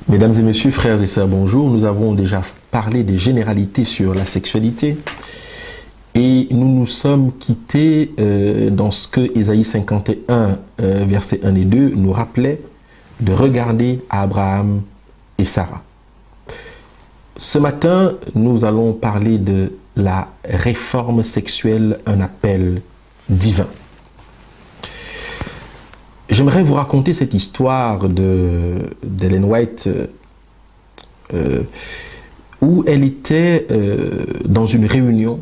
Mesdames et messieurs, frères et sœurs, bonjour. Nous avons déjà parlé des généralités sur la sexualité et nous nous sommes quittés dans ce que Ésaïe 51, versets 1 et 2 nous rappelait de regarder Abraham et Sarah. Ce matin, nous allons parler de la réforme sexuelle, un appel divin. J'aimerais vous raconter cette histoire d'Ellen White où elle était dans une réunion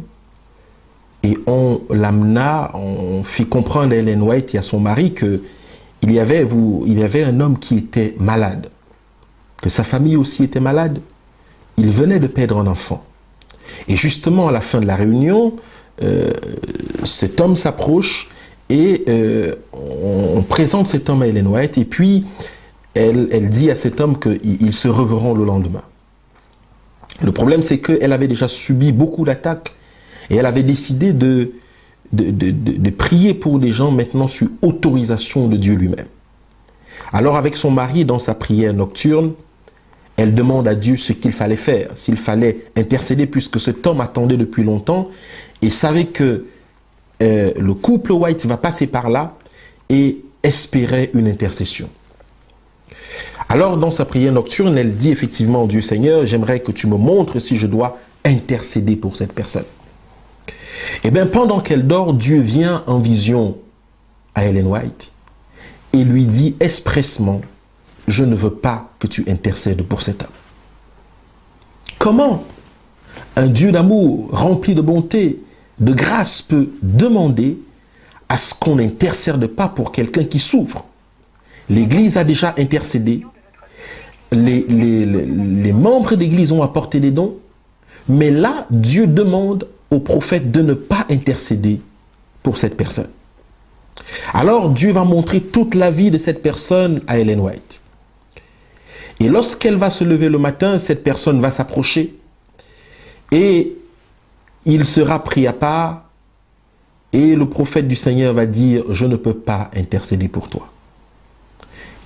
et on l'amena, on fit comprendre à Ellen White et à son mari qu'il y avait un homme qui était malade, que sa famille aussi était malade. Il venait de perdre un enfant. Et justement, à la fin de la réunion, cet homme s'approche et on présente cet homme à Ellen White et puis elle dit à cet homme qu'ils se reverront le lendemain. Le problème, c'est qu'elle avait déjà subi beaucoup d'attaques et elle avait décidé de prier pour des gens maintenant sur autorisation de Dieu lui-même. Alors avec son mari, dans sa prière nocturne, elle demande à Dieu ce qu'il fallait faire, s'il fallait intercéder puisque cet homme attendait depuis longtemps et savait que le couple White va passer par là et espérait une intercession. Alors dans sa prière nocturne, elle dit effectivement, Dieu Seigneur, j'aimerais que tu me montres si je dois intercéder pour cette personne. Et bien pendant qu'elle dort, Dieu vient en vision à Ellen White et lui dit expressement, je ne veux pas que tu intercèdes pour cet homme. Comment un Dieu d'amour rempli de bonté, de grâce peut demander à ce qu'on n'intercède pas pour quelqu'un qui souffre? L'Église a déjà intercédé. Les membres d'Église ont apporté des dons. Mais là, Dieu demande au prophète de ne pas intercéder pour cette personne. Alors, Dieu va montrer toute la vie de cette personne à Ellen White. Et lorsqu'elle va se lever le matin, cette personne va s'approcher et il sera pris à part et le prophète du Seigneur va dire « Je ne peux pas intercéder pour toi ».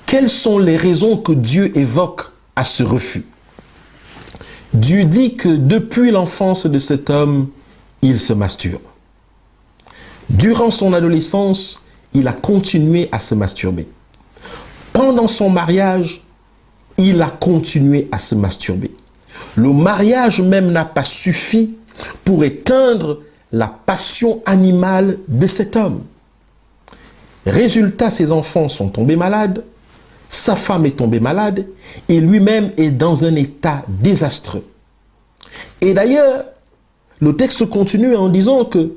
Quelles sont les raisons que Dieu évoque à ce refus? Dieu dit que depuis l'enfance de cet homme, il se masturbe. Durant son adolescence, il a continué à se masturber. Pendant son mariage, il a continué à se masturber. Le mariage même n'a pas suffi pour éteindre la passion animale de cet homme. Résultat, ses enfants sont tombés malades, sa femme est tombée malade et lui-même est dans un état désastreux. Et d'ailleurs, le texte continue en disant que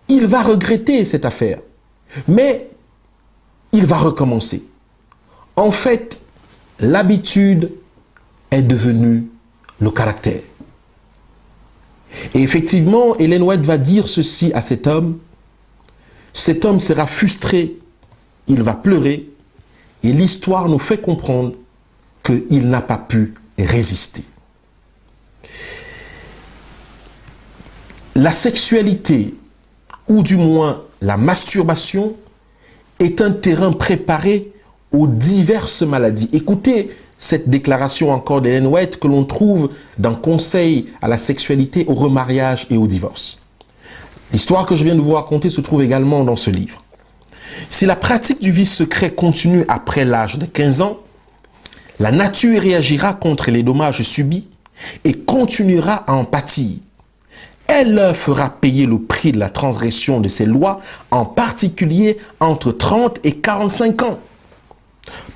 il va regretter cette affaire, mais il va recommencer. En fait, l'habitude est devenue le caractère. Et effectivement, Ellen White va dire ceci à cet homme. Cet homme sera frustré, il va pleurer, et l'histoire nous fait comprendre qu'il n'a pas pu résister. La sexualité, ou du moins la masturbation, est un terrain préparé aux diverses maladies. Écoutez cette déclaration encore d'Ellen White que l'on trouve dans Conseil à la sexualité, au remariage et au divorce. L'histoire que je viens de vous raconter se trouve également dans ce livre. Si la pratique du vice secret continue après l'âge de 15 ans, la nature réagira contre les dommages subis et continuera à en pâtir. Elle leur fera payer le prix de la transgression de ces lois, en particulier entre 30 et 45 ans.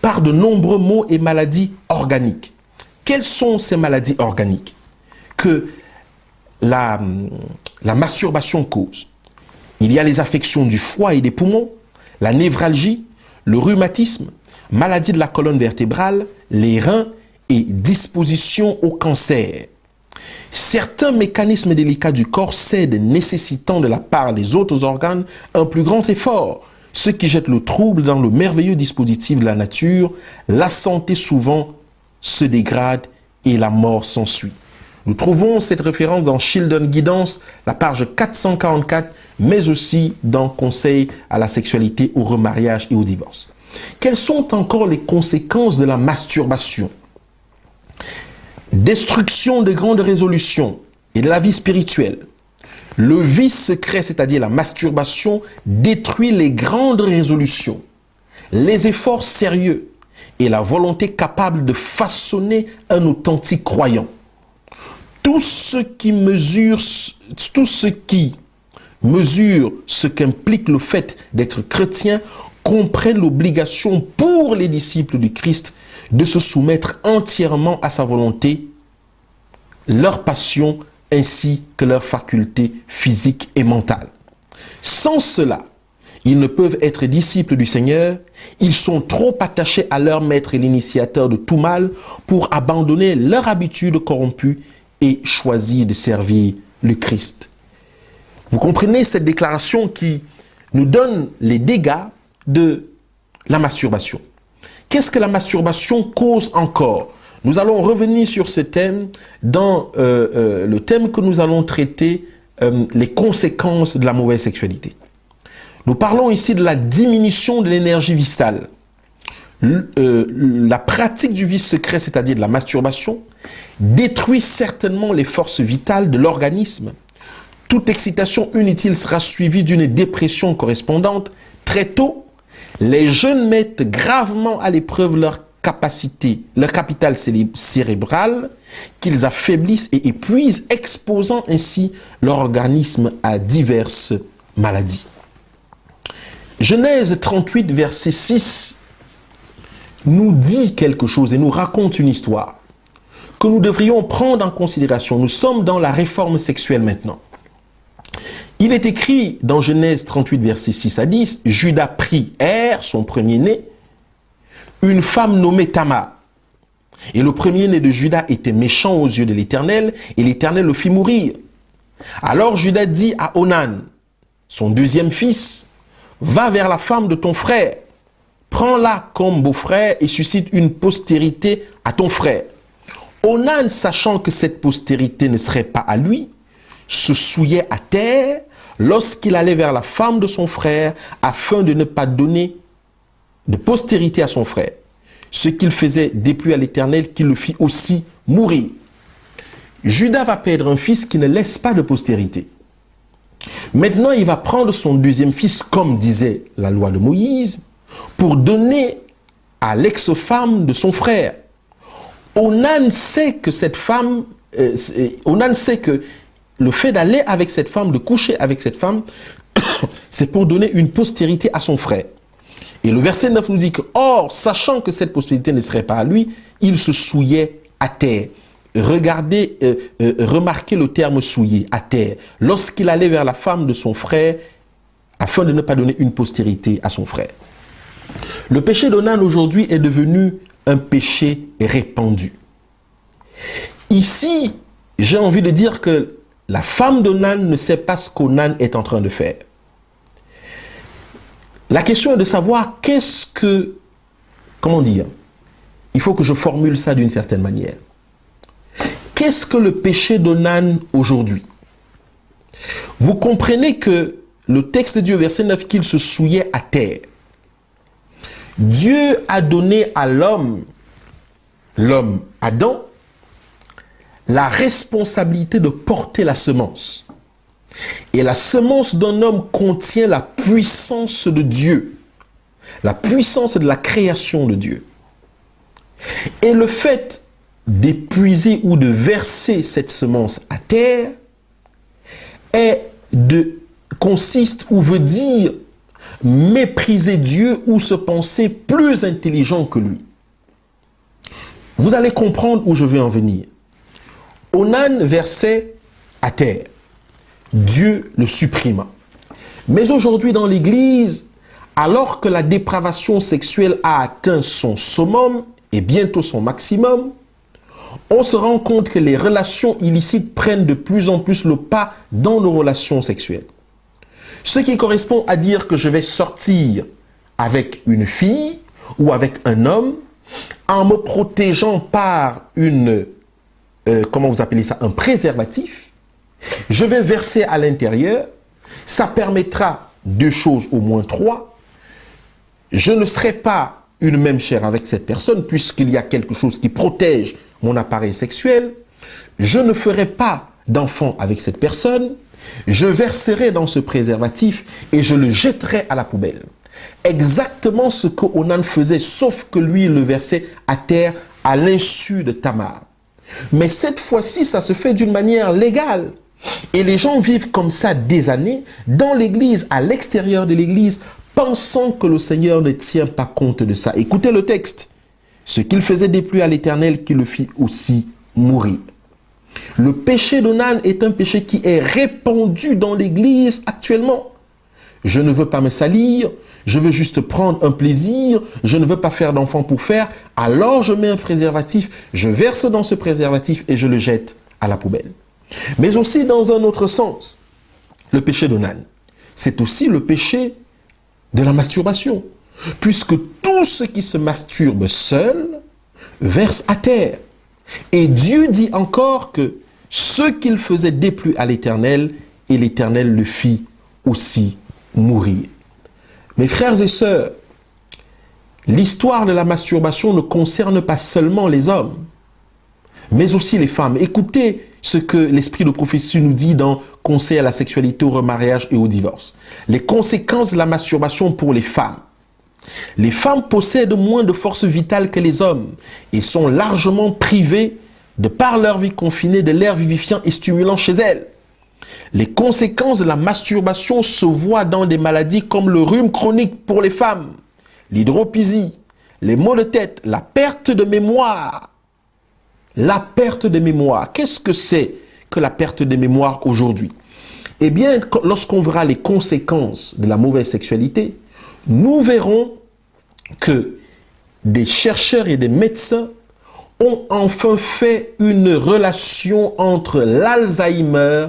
Par de nombreux maux et maladies organiques. Quelles sont ces maladies organiques que la masturbation cause? Il y a les affections du foie et des poumons, la névralgie, le rhumatisme, maladie de la colonne vertébrale, les reins et disposition au cancer. Certains mécanismes délicats du corps cèdent, nécessitant de la part des autres organes un plus grand effort, ce qui jette le trouble dans le merveilleux dispositif de la nature. La santé souvent se dégrade et la mort s'ensuit. Nous trouvons cette référence dans Children Guidance, la page 444, mais aussi dans Conseil à la sexualité, au remariage et au divorce. Quelles sont encore les conséquences de la masturbation? Destruction de grandes résolutions et de la vie spirituelle. Le vice secret, c'est-à-dire la masturbation, détruit les grandes résolutions, les efforts sérieux et la volonté capable de façonner un authentique croyant. Tout ce qui mesure ce qu'implique le fait d'être chrétien comprennent l'obligation pour les disciples du Christ de se soumettre entièrement à sa volonté, leur passion ainsi que leurs facultés physiques et mentales. Sans cela, ils ne peuvent être disciples du Seigneur, ils sont trop attachés à leur maître et l'initiateur de tout mal pour abandonner leur habitude corrompue et choisir de servir le Christ. Vous comprenez cette déclaration qui nous donne les dégâts de la masturbation. Qu'est-ce que la masturbation cause encore? Nous allons revenir sur ce thème dans le thème que nous allons traiter, les conséquences de la mauvaise sexualité. Nous parlons ici de la diminution de l'énergie vitale. La pratique du vice secret, c'est-à-dire de la masturbation, détruit certainement les forces vitales de l'organisme. Toute excitation inutile sera suivie d'une dépression correspondante. Très tôt, les jeunes mettent gravement à l'épreuve leur capital cérébral, qu'ils affaiblissent et épuisent, exposant ainsi leur organisme à diverses maladies. Genèse 38, verset 6, nous dit quelque chose et nous raconte une histoire que nous devrions prendre en considération. Nous sommes dans la réforme sexuelle maintenant. Il est écrit dans Genèse 38, verset 6 à 10, Judas prit son premier-né, une femme nommée Tamar. Et le premier-né de Judas était méchant aux yeux de l'Éternel, et l'Éternel le fit mourir. Alors Judas dit à Onan, son deuxième fils, va vers la femme de ton frère, prends-la comme beau-frère et suscite une postérité à ton frère. Onan, sachant que cette postérité ne serait pas à lui, se souillait à terre lorsqu'il allait vers la femme de son frère afin de ne pas donner de postérité à son frère. Ce qu'il faisait déplut à l'Éternel qui le fit aussi mourir. Judas va perdre un fils qui ne laisse pas de postérité. Maintenant, il va prendre son deuxième fils, comme disait la loi de Moïse, pour donner à l'ex-femme de son frère. Onan sait que cette femme, Onan sait que le fait d'aller avec cette femme, de coucher avec cette femme, c'est pour donner une postérité à son frère. Et le verset 9 nous dit que, or, sachant que cette postérité ne serait pas à lui, il se souillait à terre. Regardez, remarquez le terme souillé, à terre, lorsqu'il allait vers la femme de son frère, afin de ne pas donner une postérité à son frère. Le péché d'Onan aujourd'hui est devenu un péché répandu. Ici, j'ai envie de dire que la femme d'Onan ne sait pas ce qu'Onan est en train de faire. La question est de savoir qu'est-ce que, comment dire, il faut que je formule ça d'une certaine manière. Qu'est-ce que le péché d'Onan aujourd'hui? Vous comprenez que le texte de Dieu, verset 9, qu'il se souillait à terre. Dieu a donné à l'homme Adam, la responsabilité de porter la semence. Et la semence d'un homme contient la puissance de Dieu, la puissance de la création de Dieu. Et le fait d'épuiser ou de verser cette semence à terre consiste ou veut dire mépriser Dieu ou se penser plus intelligent que lui. Vous allez comprendre où je veux en venir. Onan versait à terre. Dieu le supprima. Mais aujourd'hui dans l'Église, alors que la dépravation sexuelle a atteint son summum et bientôt son maximum, on se rend compte que les relations illicites prennent de plus en plus le pas dans nos relations sexuelles. Ce qui correspond à dire que je vais sortir avec une fille ou avec un homme en me protégeant par comment vous appelez ça, un préservatif. Je vais verser à l'intérieur. Ça permettra deux choses, au moins trois. Je ne serai pas une même chair avec cette personne, puisqu'il y a quelque chose qui protège mon appareil sexuel, je ne ferai pas d'enfant avec cette personne, je verserai dans ce préservatif et je le jetterai à la poubelle. Exactement ce que Onan faisait, sauf que lui, il le versait à terre à l'insu de Tamar. Mais cette fois-ci, ça se fait d'une manière légale. Et les gens vivent comme ça des années, dans l'église, à l'extérieur de l'église, pensant que le Seigneur ne tient pas compte de ça. Écoutez le texte. Ce qu'il faisait déplu à l'Éternel, qui le fit aussi mourir. Le péché d'Onan est un péché qui est répandu dans l'église actuellement. Je ne veux pas me salir, je veux juste prendre un plaisir, je ne veux pas faire d'enfant pour faire, alors je mets un préservatif, je verse dans ce préservatif et je le jette à la poubelle. Mais aussi dans un autre sens, le péché d'Onan, c'est aussi le péché de la masturbation, puisque tout ce qui se masturbe seul verse à terre. Et Dieu dit encore que ce qu'il faisait déplu à l'Éternel, et l'Éternel le fit aussi mourir. Mes frères et sœurs, l'histoire de la masturbation ne concerne pas seulement les hommes, mais aussi les femmes. Écoutez ce que l'esprit de prophétie nous dit dans Conseil à la sexualité, au remariage et au divorce. Les conséquences de la masturbation pour les femmes. Les femmes possèdent moins de force vitale que les hommes et sont largement privées, de par leur vie confinée, de l'air vivifiant et stimulant chez elles. Les conséquences de la masturbation se voient dans des maladies comme le rhume chronique pour les femmes, l'hydropésie, les maux de tête, la perte de mémoire. La perte de mémoire. Qu'est-ce que c'est que la perte de mémoire aujourd'hui? Eh bien, lorsqu'on verra les conséquences de la mauvaise sexualité, nous verrons que des chercheurs et des médecins ont enfin fait une relation entre l'Alzheimer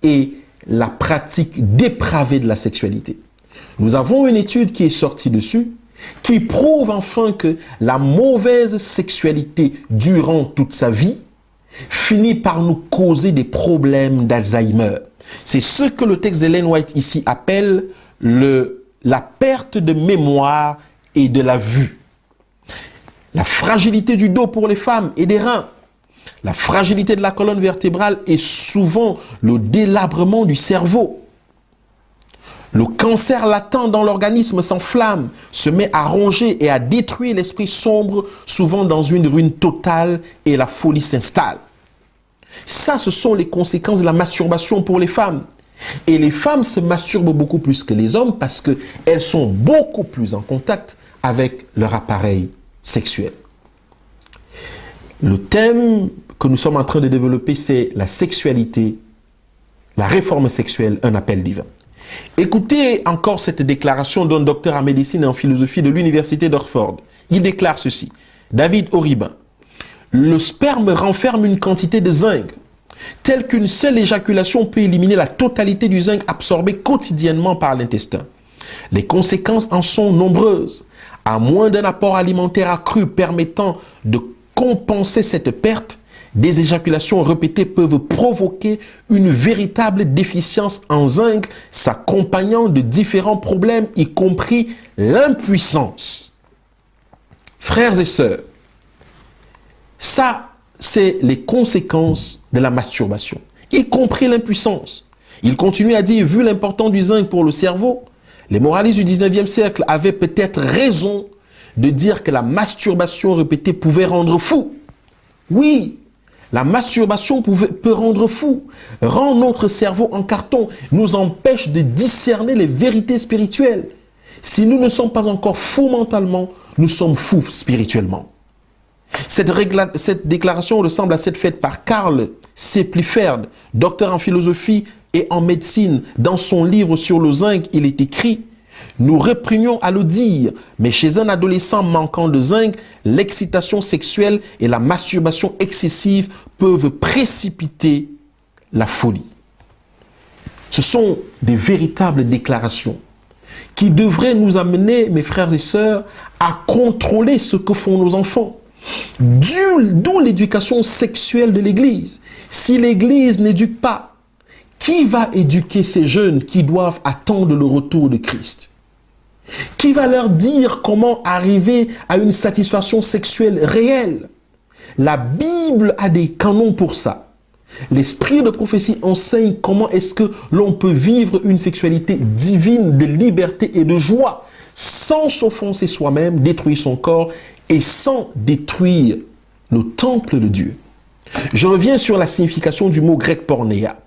et la pratique dépravée de la sexualité. Nous avons une étude qui est sortie dessus, qui prouve enfin que la mauvaise sexualité durant toute sa vie finit par nous causer des problèmes d'Alzheimer. C'est ce que le texte d'Ellen White ici appelle la perte de mémoire et de la vue. La fragilité du dos pour les femmes et des reins. La fragilité de la colonne vertébrale et souvent le délabrement du cerveau. Le cancer latent dans l'organisme s'enflamme, se met à ronger et à détruire l'esprit sombre, souvent dans une ruine totale, et la folie s'installe. Ça, ce sont les conséquences de la masturbation pour les femmes. Et les femmes se masturbent beaucoup plus que les hommes parce qu'elles sont beaucoup plus en contact avec leur appareil sexuel. Le thème que nous sommes en train de développer, c'est la sexualité, la réforme sexuelle, un appel divin. Écoutez encore cette déclaration d'un docteur en médecine et en philosophie de l'université d'Oxford. Il déclare ceci. David Oribin. Le sperme renferme une quantité de zinc, telle qu'une seule éjaculation peut éliminer la totalité du zinc absorbé quotidiennement par l'intestin. Les conséquences en sont nombreuses. À moins d'un apport alimentaire accru permettant de compenser cette perte, des éjaculations répétées peuvent provoquer une véritable déficience en zinc, s'accompagnant de différents problèmes, y compris l'impuissance. Frères et sœurs, ça, c'est les conséquences de la masturbation, y compris l'impuissance. Il continue à dire, vu l'importance du zinc pour le cerveau, les moralistes du 19e siècle avaient peut-être raison de dire que la masturbation répétée pouvait rendre fou. Oui, la masturbation peut rendre fou, rend notre cerveau en carton, nous empêche de discerner les vérités spirituelles. Si nous ne sommes pas encore fous mentalement, nous sommes fous spirituellement. Cette déclaration ressemble à celle faite par Karl C. Plifferd, docteur en philosophie et en médecine. Dans son livre sur le zinc, il est écrit « Nous réprimions à le dire, mais chez un adolescent manquant de zinc, l'excitation sexuelle et la masturbation excessive peuvent précipiter la folie. » Ce sont des véritables déclarations qui devraient nous amener, mes frères et sœurs, à contrôler ce que font nos enfants. D'où l'éducation sexuelle de l'Église. Si l'Église n'éduque pas, qui va éduquer ces jeunes qui doivent attendre le retour de Christ? qui va leur dire comment arriver à une satisfaction sexuelle réelle. La Bible a des canons pour ça. L'esprit de prophétie enseigne comment est-ce que l'on peut vivre une sexualité divine de liberté et de joie sans s'offenser soi-même, détruire son corps et sans détruire le temple de Dieu. Je reviens sur la signification du mot grec pornéia.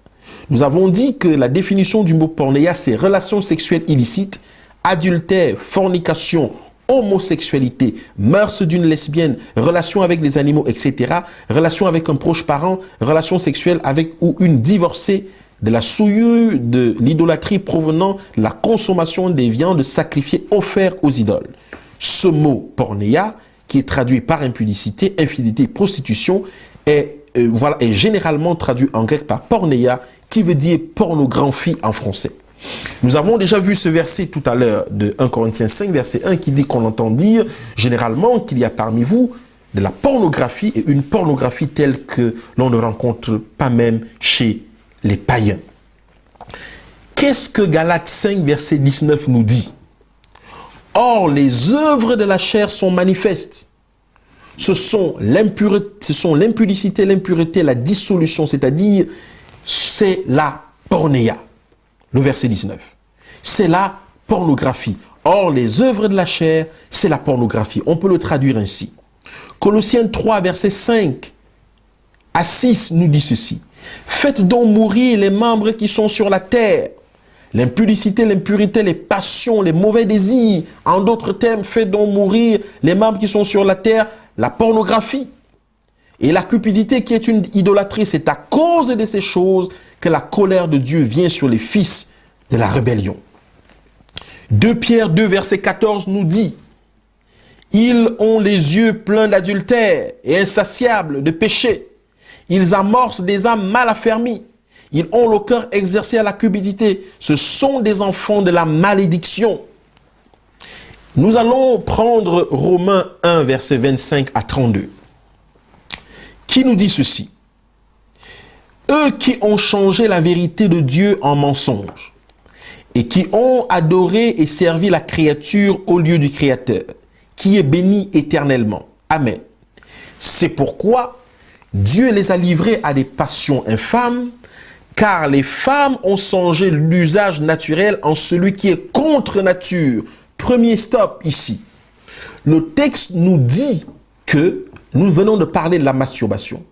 Nous avons dit que la définition du mot pornéia, c'est relations sexuelles illicites, adultère, fornication, homosexualité, mœurs d'une lesbienne, relation avec des animaux, etc., relation avec un proche parent, relation sexuelle avec ou une divorcée, de la souillure, de l'idolâtrie provenant de la consommation des viandes sacrifiées offertes aux idoles. Ce mot pornéia, qui est traduit par impudicité, infidélité, prostitution, est généralement traduit en grec par pornéia, qui veut dire pornographie en français. Nous avons déjà vu ce verset tout à l'heure de 1 Corinthiens 5, verset 1, qui dit qu'on entend dire généralement qu'il y a parmi vous de la pornographie et une pornographie telle que l'on ne rencontre pas même chez les païens. Qu'est-ce que Galates 5, verset 19 nous dit? Or, les œuvres de la chair sont manifestes. Ce sont l'impudicité, l'impureté, la dissolution, c'est-à-dire c'est la pornéia. Le verset 19. C'est la pornographie. Or, les œuvres de la chair, c'est la pornographie. On peut le traduire ainsi. Colossiens 3, verset 5 à 6 nous dit ceci. Faites donc mourir les membres qui sont sur la terre. L'impudicité, l'impureté, les passions, les mauvais désirs. En d'autres termes, faites donc mourir les membres qui sont sur la terre, la pornographie. Et la cupidité qui est une idolâtrie, c'est à cause de ces choses que la colère de Dieu vient sur les fils de la rébellion. 2 Pierre 2, verset 14 nous dit, « Ils ont les yeux pleins d'adultère et insatiables de péché. Ils amorcent des âmes mal affermies. Ils ont le cœur exercé à la cupidité. Ce sont des enfants de la malédiction. » Nous allons prendre Romains 1, verset 25 à 32, qui nous dit ceci. Eux qui ont changé la vérité de Dieu en mensonge et qui ont adoré et servi la créature au lieu du Créateur, qui est béni éternellement. Amen. C'est pourquoi Dieu les a livrés à des passions infâmes, car les femmes ont changé l'usage naturel en celui qui est contre nature. Premier stop ici. Le texte nous dit que nous venons de parler de la masturbation.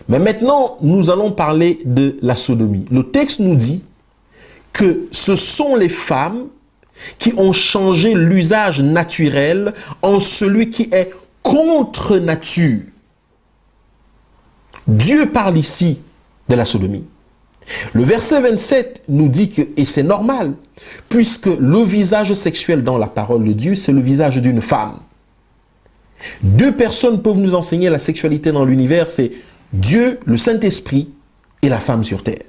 Mais maintenant, nous allons parler de la sodomie. Le texte nous dit que ce sont les femmes qui ont changé l'usage naturel en celui qui est contre nature. Dieu parle ici de la sodomie. Le verset 27 nous dit que, et c'est normal, puisque le visage sexuel dans la parole de Dieu, c'est le visage d'une femme. 2 personnes peuvent nous enseigner la sexualité dans l'univers, c'est Dieu, le Saint-Esprit et la femme sur terre.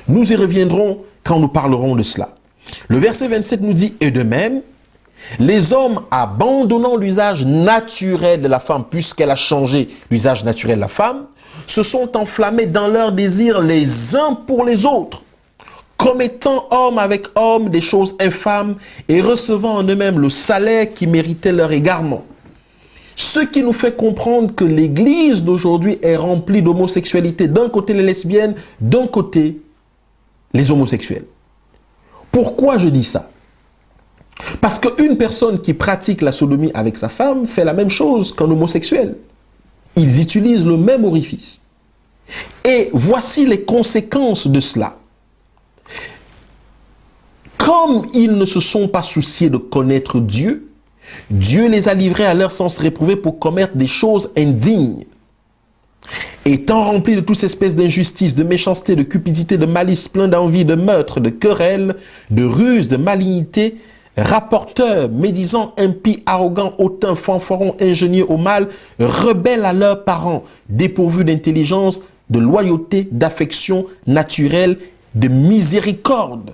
Nous y reviendrons quand nous parlerons de cela. Le verset 27 nous dit, et de même, les hommes abandonnant l'usage naturel de la femme, puisqu'elle a changé l'usage naturel de la femme, se sont enflammés dans leurs désirs les uns pour les autres, commettant homme avec homme des choses infâmes et recevant en eux-mêmes le salaire qui méritait leur égarement. Ce qui nous fait comprendre que l'Église d'aujourd'hui est remplie d'homosexualité. D'un côté les lesbiennes, d'un côté les homosexuels. Pourquoi je dis ça? Parce qu'une personne qui pratique la sodomie avec sa femme fait la même chose qu'un homosexuel. Ils utilisent le même orifice. Et voici les conséquences de cela. Comme ils ne se sont pas souciés de connaître Dieu, Dieu les a livrés à leur sens réprouvé pour commettre des choses indignes. Étant remplis de toutes espèces d'injustice, de méchanceté, de cupidité, de malice, plein d'envie, de meurtre, de querelle, de ruse, de malignité, rapporteurs, médisants, impies, arrogants, hautains, fanfarons, ingénieux au mal, rebelles à leurs parents, dépourvus d'intelligence, de loyauté, d'affection naturelle, de miséricorde.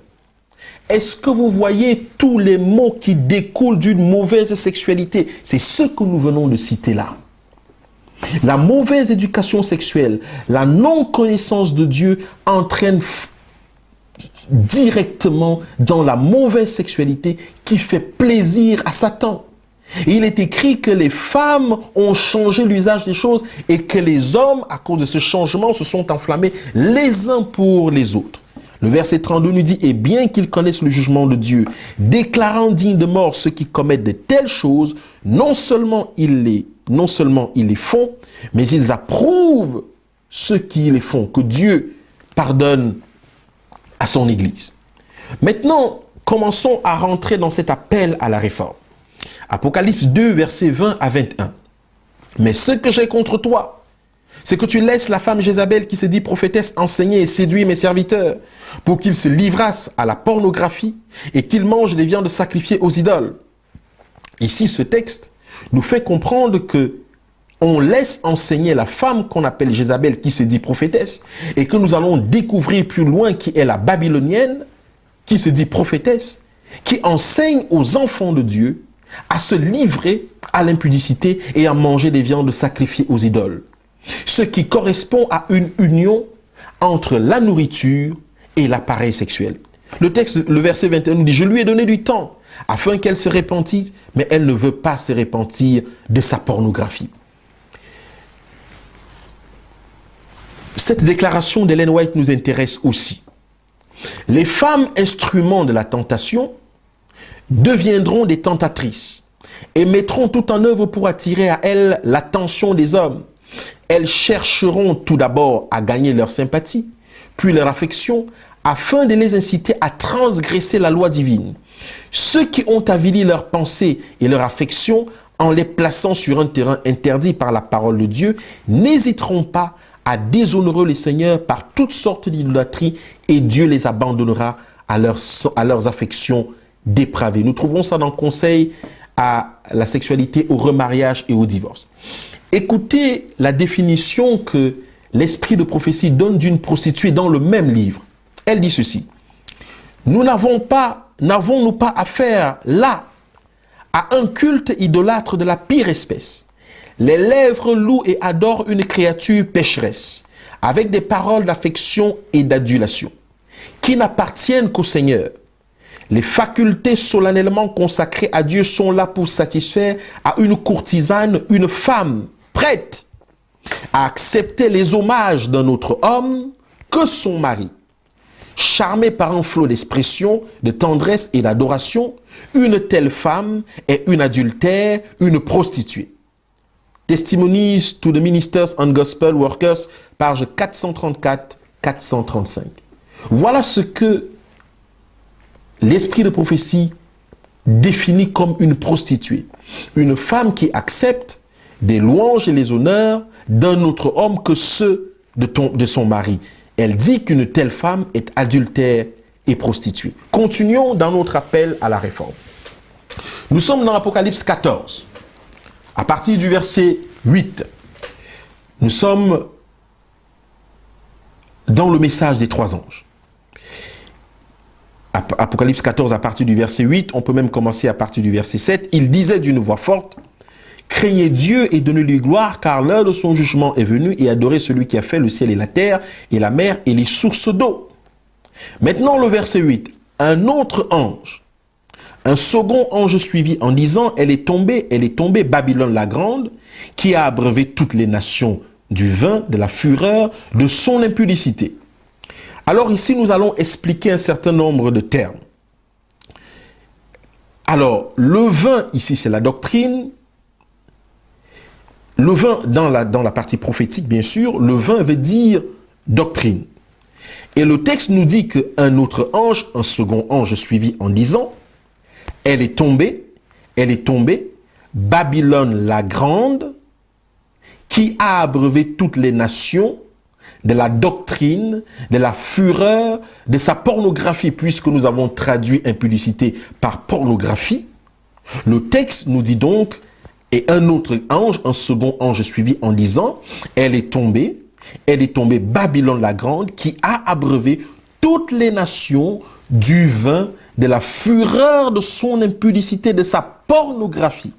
Est-ce que vous voyez tous les maux qui découlent d'une mauvaise sexualité? C'est ce que nous venons de citer là. La mauvaise éducation sexuelle, la non-connaissance de Dieu entraîne directement dans la mauvaise sexualité qui fait plaisir à Satan. Et il est écrit que les femmes ont changé l'usage des choses et que les hommes, à cause de ce changement, se sont enflammés les uns pour les autres. Le verset 32 nous dit, et bien qu'ils connaissent le jugement de Dieu, déclarant dignes de mort ceux qui commettent de telles choses, non seulement ils les font, mais ils approuvent ceux qui les font, que Dieu pardonne à son Église. Maintenant, commençons à rentrer dans cet appel à la réforme. Apocalypse 2, versets 20 à 21. Mais ce que j'ai contre toi, c'est que tu laisses la femme Jézabel qui se dit prophétesse enseigner et séduire mes serviteurs pour qu'ils se livrassent à la pornographie et qu'ils mangent des viandes sacrifiées aux idoles. Ici, ce texte nous fait comprendre que on laisse enseigner la femme qu'on appelle Jézabel qui se dit prophétesse et que nous allons découvrir plus loin qui est la babylonienne qui se dit prophétesse, qui enseigne aux enfants de Dieu à se livrer à l'impudicité et à manger des viandes sacrifiées aux idoles. Ce qui correspond à une union entre la nourriture et l'appareil sexuel. Le verset 21 nous dit, je lui ai donné du temps afin qu'elle se repentisse, mais elle ne veut pas se repentir de sa pornographie. Cette déclaration d'Ellen White nous intéresse aussi. Les femmes instruments de la tentation deviendront des tentatrices et mettront tout en œuvre pour attirer à elles l'attention des hommes. Elles chercheront tout d'abord à gagner leur sympathie, puis leur affection, afin de les inciter à transgresser la loi divine. Ceux qui ont avili leurs pensées et leur affection en les plaçant sur un terrain interdit par la parole de Dieu, n'hésiteront pas à déshonorer les seigneurs par toutes sortes d'idolâtries et Dieu les abandonnera à leurs affections dépravées. Nous trouvons ça dans le Conseil à la sexualité, au remariage et au divorce. Écoutez la définition que l'esprit de prophétie donne d'une prostituée dans le même livre. Elle dit ceci. N'avons-nous pas affaire là à un culte idolâtre de la pire espèce? Les lèvres louent et adorent une créature pécheresse, avec des paroles d'affection et d'adulation, qui n'appartiennent qu'au Seigneur. Les facultés solennellement consacrées à Dieu sont là pour satisfaire à une courtisane, une femme prête à accepter les hommages d'un autre homme que son mari. Charmée par un flot d'expression, de tendresse et d'adoration, une telle femme est une adultère, une prostituée. Testimonies to the Ministers and Gospel Workers, page 434-435. Voilà ce que l'esprit de prophétie définit comme une prostituée. Une femme qui accepte des louanges et les honneurs d'un autre homme que ceux de son mari. Elle dit qu'une telle femme est adultère et prostituée. Continuons dans notre appel à la réforme. Nous sommes dans Apocalypse 14. À partir du verset 8, nous sommes dans le message des trois anges. Apocalypse 14, à partir du verset 8, on peut même commencer à partir du verset 7. Il disait d'une voix forte, « Craignez Dieu et donnez-lui gloire, car l'heure de son jugement est venue, et adorez celui qui a fait le ciel et la terre, et la mer et les sources d'eau. » Maintenant, le verset 8, « Un autre ange, un second ange suivit en disant, elle est tombée, Babylone la grande, qui a abreuvé toutes les nations du vin, de la fureur, de son impudicité. » Alors ici, nous allons expliquer un certain nombre de termes. Alors, le vin, ici, c'est la doctrine. Le vin, dans la partie prophétique, bien sûr, le vin veut dire doctrine. Et le texte nous dit qu'un autre ange, un second ange suivi en disant, elle est tombée, Babylone la grande, qui a abreuvé toutes les nations de la doctrine, de la fureur, de sa pornographie, puisque nous avons traduit impudicité par pornographie. Le texte nous dit donc, et un autre ange, un second ange suivi en disant, elle est tombée, Babylone la grande, qui a abreuvé toutes les nations du vin, de la fureur de son impudicité, de sa pornographie.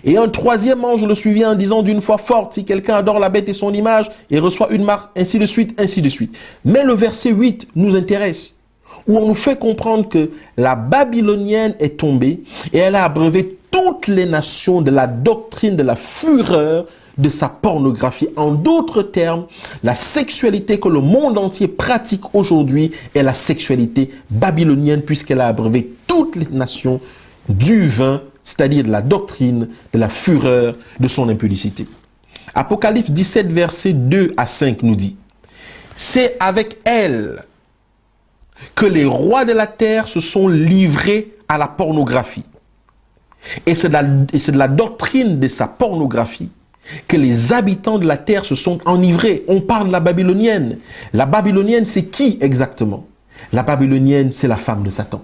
Et un troisième ange le suivit en disant d'une voix forte, si quelqu'un adore la bête et son image et reçoit une marque, ainsi de suite, ainsi de suite. Mais le verset 8 nous intéresse. où on nous fait comprendre que la babylonienne est tombée et elle a abreuvé toutes les nations de la doctrine de la fureur de sa pornographie. En d'autres termes, la sexualité que le monde entier pratique aujourd'hui est la sexualité babylonienne, puisqu'elle a abreuvé toutes les nations du vin, c'est-à-dire de la doctrine de la fureur de son impudicité. Apocalypse 17, versets 2 à 5 nous dit: c'est avec elle que les rois de la terre se sont livrés à la pornographie. Et c'est de la doctrine de sa pornographie que les habitants de la terre se sont enivrés. On parle de la babylonienne. La babylonienne, c'est qui exactement? La babylonienne, c'est la femme de Satan.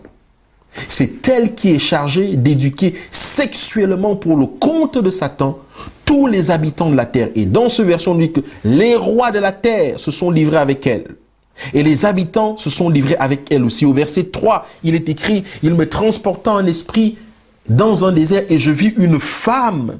C'est elle qui est chargée d'éduquer sexuellement pour le compte de Satan tous les habitants de la terre. Et dans ce verset, on dit que les rois de la terre se sont livrés avec elle. Et les habitants se sont livrés avec elle aussi. Au verset 3, il est écrit: il me transporta en esprit dans un désert et je vis une femme,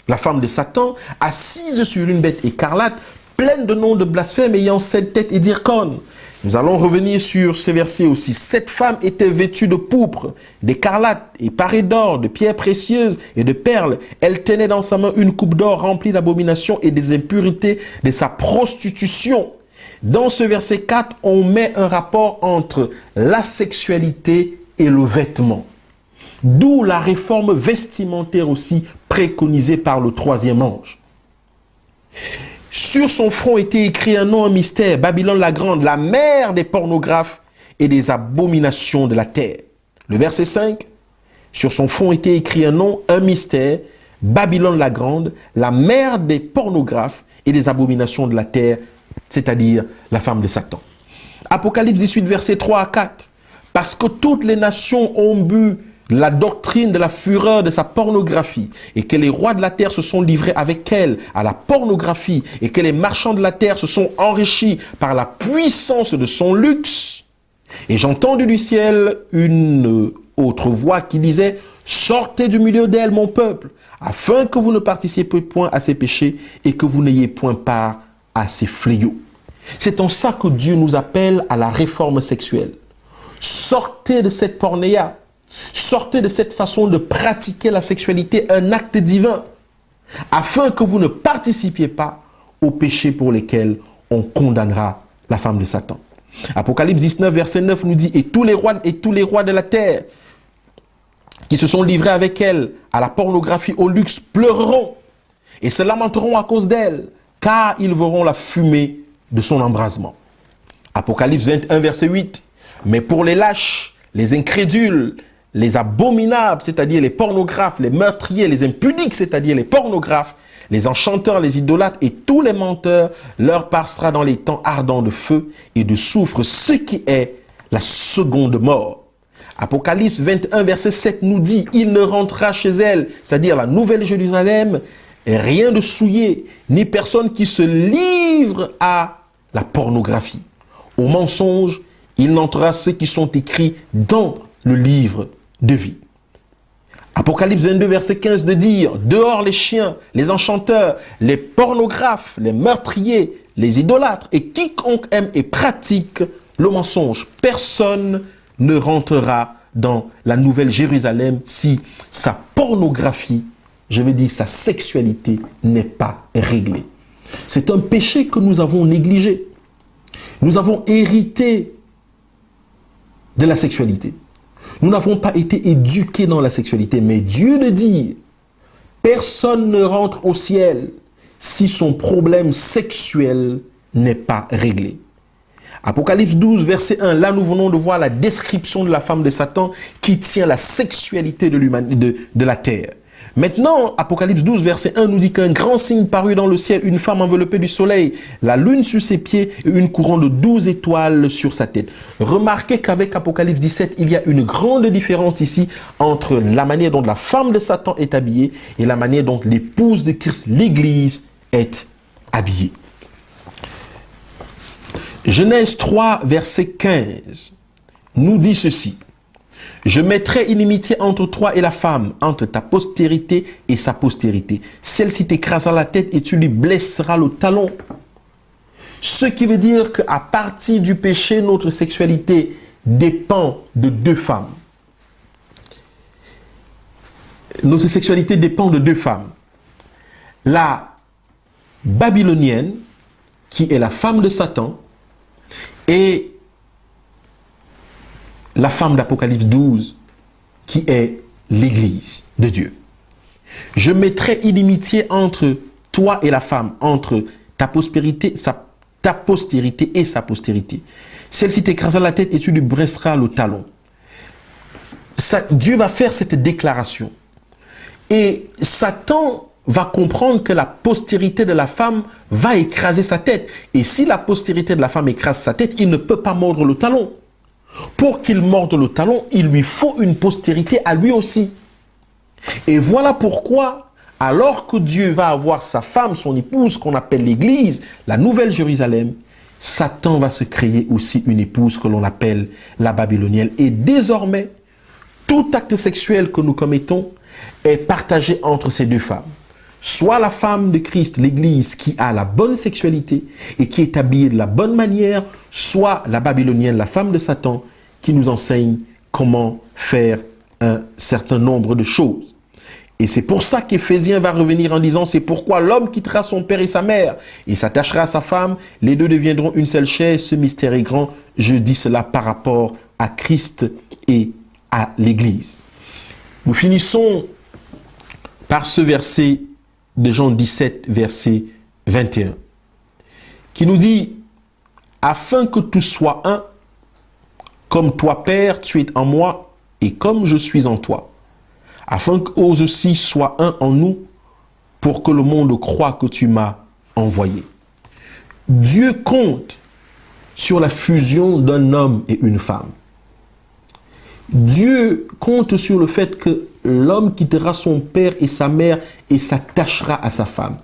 la femme de Satan, assise sur une bête écarlate, pleine de noms de blasphème, ayant 7 têtes et 10 cornes. Nous allons revenir sur ces versets aussi. Cette femme était vêtue de pourpre, d'écarlate et parée d'or, de pierres précieuses et de perles. Elle tenait dans sa main une coupe d'or remplie d'abominations et des impuretés de sa prostitution. Dans ce verset 4, on met un rapport entre la sexualité et le vêtement. D'où la réforme vestimentaire aussi préconisée par le troisième ange. Sur son front était écrit un nom, un mystère: Babylone la grande, la mère des pornographes et des abominations de la terre. Le verset 5, sur son front était écrit un nom, un mystère: Babylone la grande, la mère des pornographes et des abominations de la terre, c'est-à-dire la femme de Satan. Apocalypse 18, versets 3 à 4. Parce que toutes les nations ont bu la doctrine de la fureur de sa pornographie, et que les rois de la terre se sont livrés avec elle à la pornographie, et que les marchands de la terre se sont enrichis par la puissance de son luxe. Et j'entendis du ciel une autre voix qui disait: sortez du milieu d'elle, mon peuple, afin que vous ne participiez point à ses péchés et que vous n'ayez point part à ses fléaux. C'est en ça que Dieu nous appelle à la réforme sexuelle. Sortez de cette pornéia. Sortez de cette façon de pratiquer la sexualité, un acte divin, afin que vous ne participiez pas aux péchés pour lesquels on condamnera la femme de Satan. Apocalypse 19, verset 9 nous dit: et tous les rois de la terre qui se sont livrés avec elle à la pornographie, au luxe, pleureront et se lamenteront à cause d'elle, car ils verront la fumée de son embrasement. Apocalypse 21, verset 8. Mais pour les lâches, les incrédules, les abominables, c'est-à-dire les pornographes, les meurtriers, les impudiques, c'est-à-dire les pornographes, les enchanteurs, les idolâtres et tous les menteurs, leur passera dans les temps ardents de feu et de soufre, ce qui est la seconde mort. Apocalypse 21, verset 7 nous dit: il ne rentrera chez elle, c'est-à-dire la nouvelle Jérusalem, rien de souillé, ni personne qui se livre à la pornographie, au mensonge. Il n'entrera ceux qui sont écrits dans le livre de vie. Apocalypse 22, verset 15 de dire: dehors les chiens, les enchanteurs, les pornographes, les meurtriers, les idolâtres et quiconque aime et pratique le mensonge. Personne ne rentrera dans la nouvelle Jérusalem si sa pornographie, je veux dire sa sexualité, n'est pas réglée. C'est un péché que nous avons négligé. Nous avons hérité de la sexualité. Nous n'avons pas été éduqués dans la sexualité, mais Dieu le dit: personne ne rentre au ciel si son problème sexuel n'est pas réglé. Apocalypse 12, verset 1, là nous venons de voir la description de la femme de Satan qui tient la sexualité de la terre. Maintenant, Apocalypse 12, verset 1 nous dit qu'un grand signe parut dans le ciel, une femme enveloppée du soleil, la lune sur ses pieds et une couronne de 12 étoiles sur sa tête. Remarquez qu'avec Apocalypse 17, il y a une grande différence ici entre la manière dont la femme de Satan est habillée et la manière dont l'épouse de Christ, l'Église, est habillée. Genèse 3, verset 15 nous dit ceci: je mettrai inimitié entre toi et la femme, entre ta postérité et sa postérité. Celle-ci t'écrasera la tête et tu lui blesseras le talon. Ce qui veut dire qu'à partir du péché, notre sexualité dépend de deux femmes. Notre sexualité dépend de deux femmes. La babylonienne, qui est la femme de Satan, et la femme d'Apocalypse 12, qui est l'Église de Dieu. Je mettrai inimitié entre toi et la femme, entre ta postérité et sa postérité. Celle-ci t'écrasera la tête et tu lui briseras le talon. Dieu va faire cette déclaration. Et Satan va comprendre que la postérité de la femme va écraser sa tête. Et si la postérité de la femme écrase sa tête, il ne peut pas mordre le talon. Pour qu'il morde le talon, il lui faut une postérité à lui aussi. Et voilà pourquoi, alors que Dieu va avoir sa femme, son épouse, qu'on appelle l'Église, la Nouvelle Jérusalem, Satan va se créer aussi une épouse que l'on appelle la babylonienne. Et désormais, tout acte sexuel que nous commettons est partagé entre ces deux femmes. Soit la femme de Christ, l'Église, qui a la bonne sexualité et qui est habillée de la bonne manière, soit la babylonienne, la femme de Satan, qui nous enseigne comment faire un certain nombre de choses. Et c'est pour ça qu'Éphésiens va revenir en disant, c'est pourquoi l'homme quittera son père et sa mère et s'attachera à sa femme, les deux deviendront une seule chair, ce mystère est grand. Je dis cela par rapport à Christ et à l'Église. Nous finissons par ce verset de Jean 17, verset 21, qui nous dit, afin que tout soit un, comme toi, Père, tu es en moi, et comme je suis en toi, afin qu'eux aussi soient un en nous, pour que le monde croie que tu m'as envoyé. Dieu compte sur la fusion d'un homme et une femme. Dieu compte sur le fait que l'homme quittera son père et sa mère et s'attachera à sa femme.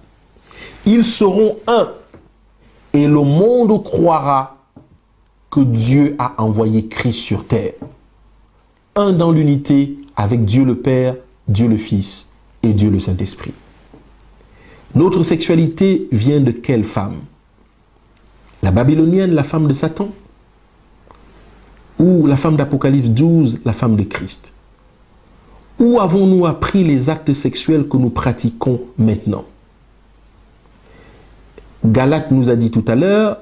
Ils seront un et le monde croira que Dieu a envoyé Christ sur terre. Un dans l'unité avec Dieu le Père, Dieu le Fils et Dieu le Saint-Esprit. Notre sexualité vient de quelle femme? La babylonienne, la femme de Satan? Ou la femme d'Apocalypse 12, la femme de Christ? Où avons-nous appris les actes sexuels que nous pratiquons maintenant? Galate nous a dit tout à l'heure,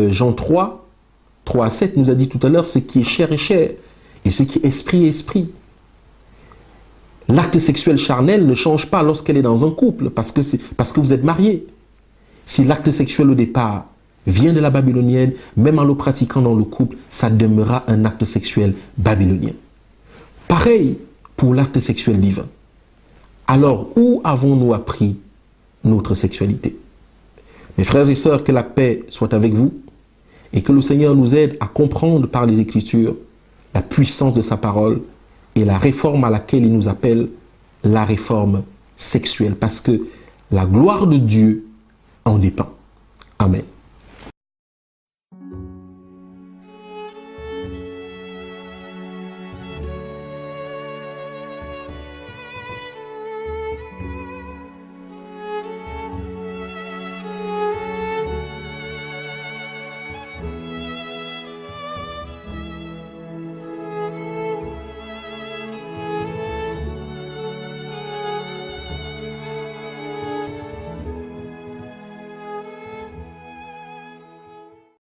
Jean 3, 3 à 7 nous a dit tout à l'heure, ce qui est chair est chair, et ce qui est esprit est esprit. L'acte sexuel charnel ne change pas lorsqu'elle est dans un couple, parce que vous êtes mariés. Si l'acte sexuel au départ vient de la babylonienne, même en le pratiquant dans le couple, ça demeurera un acte sexuel babylonien. Pareil pour l'acte sexuel divin. Alors, où avons-nous appris notre sexualité? Mes frères et sœurs, que la paix soit avec vous et que le Seigneur nous aide à comprendre par les Écritures la puissance de sa parole et la réforme à laquelle il nous appelle, la réforme sexuelle, parce que la gloire de Dieu en dépend. Amen.